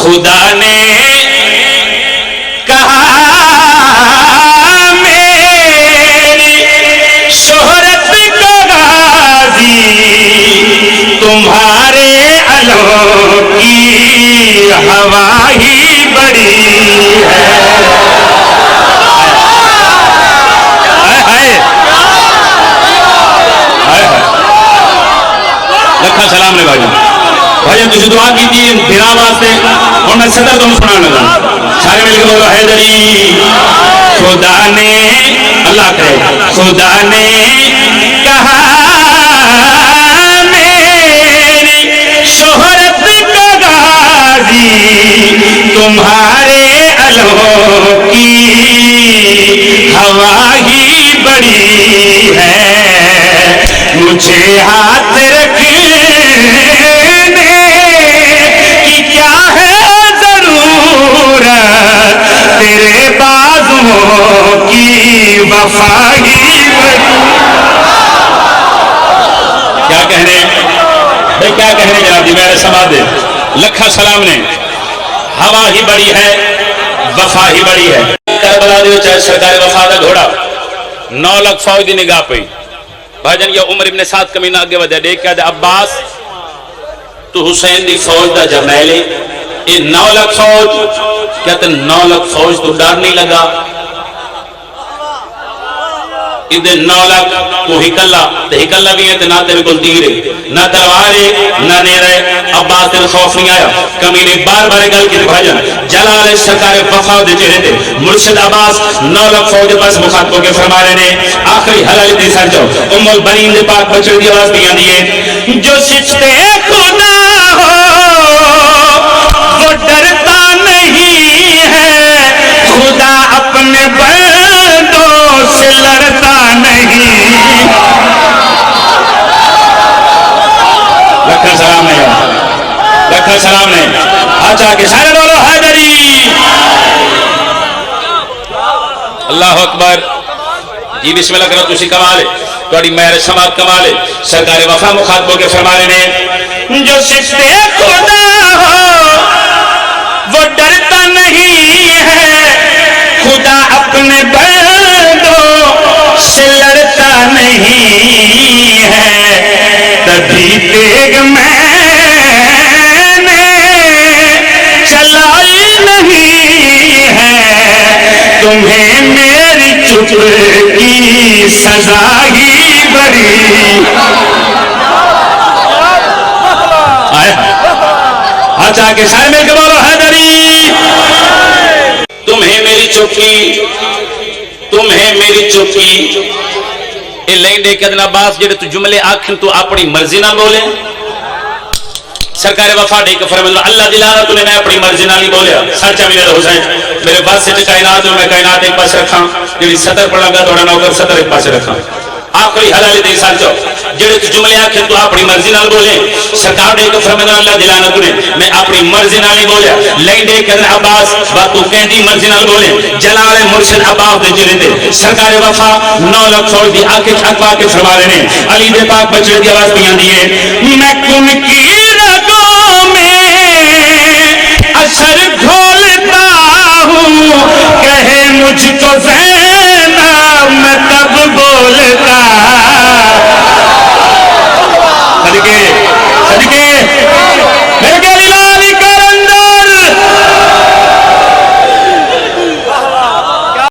خدا نے کہا میری شہرت کا غازی تمہارے علوں کی ہوا ہی بڑی ہے. لکھا سلام نے بھائی بھائی تجھے دعا کی تھی بنا واسطے اور میں صدر تم سنانا لگا سارے مل کے بولو حیدری خدا نے اللہ کرے خدا نے کہا میری شہرت کا غازی تمہارے علوں کی ہوا ہی بڑی ہے مجھے ہاتھ رکھنے کی کیا ہے ضرورت تیرے بازوؤں کی وفا ہی کیا کہنے بھائی کیا کہنے جناب جی میرے سماعت دے لکھا سلام نے ہوا ہی بڑی ہے وفا ہی بڑی ہے کربلا دیو چاہے سرکار وفا دا گھوڑا 9 لاکھ فوج دی نگاہ پئی بھائی جان یہ عمر ابن سعد کمینہ آگے وجہ دیکھ کہا دے عباس تو حسین دی فوج دا جرنیلی یہ 9 لاکھ فوج کہتے 9 لاکھ فوج تو ڈر نہیں لگا ادھے 9 لاکھ تو ہکلہ بھی ہے تو نہ تیرے کل تیر ہے نہ تلوارے نہ نیرے عباس تیرے خوف نہیں آیا کمینے بار بار گل کی بھاجن جلال سرکار وفا دے چہرے تھے مرشد عباس 9 لاکھ فوج پاس مخاطبوں کے فرما رہے نے آخری حلالی دے سر جو ام البنین دے پاک بچڑ دی آواز بھی آندی ہے جو سچتے خدا ہو وہ ڈرتا نہیں ہے خدا اپنے بندوں سے لڑتا نہیں لکھا سلام ہے لکھا سلام ہے آچا کے سارے بولو حیدری اللہ اکبر جی بسم اللہ کرو تسی کمالے توڑی مہر سماعت کمالے سرکار وفا مخاطبوں کے فرمانے نے جو سچتے خدا ہو وہ ڈرتا نہیں ہے خدا اپنے بندوں سے لڑتا نہیں ہے تبھی تیگ میں نے چلائی نہیں ہے تمہیں میری چپ کی سزا ہی بڑی آچا کے سارے مل کے بولو حیدری تمہیں میری چوکی یہ لائن دے کے ادنا باس جڑے تو جملے آکھن تو اپنی مرضی نہ بولے سرکار وفا دے کے فرمایا اللہ دلانا تو نے میں اپنی مرضی نہ نہیں بولیا سچا میرا حسین میرے پاس سے کائنات میں کائنات ایک پاس رکھا جڑی سطر پڑھا گا تھوڑا نوکر سطر ایک پاس رکھا آخری حلالی دے سال جو جڑے تو جملے آکھن تو اپنی مرضی نہ بولے سرکار دے کے فرمایا اللہ دلانا تو نے میں اپنی مرضی نہ نہیں بولیا لائن دے کے عباس بات تو کہندی مرضی نہ بولے جلال مرشد عباس دے چلے دے سرکار وفا 9 لاکھ فوج دی آکے اقوا کے فرما رہے ہیں علی دے پاک بچڑے دی آواز بھی آندی ہے میں کن کی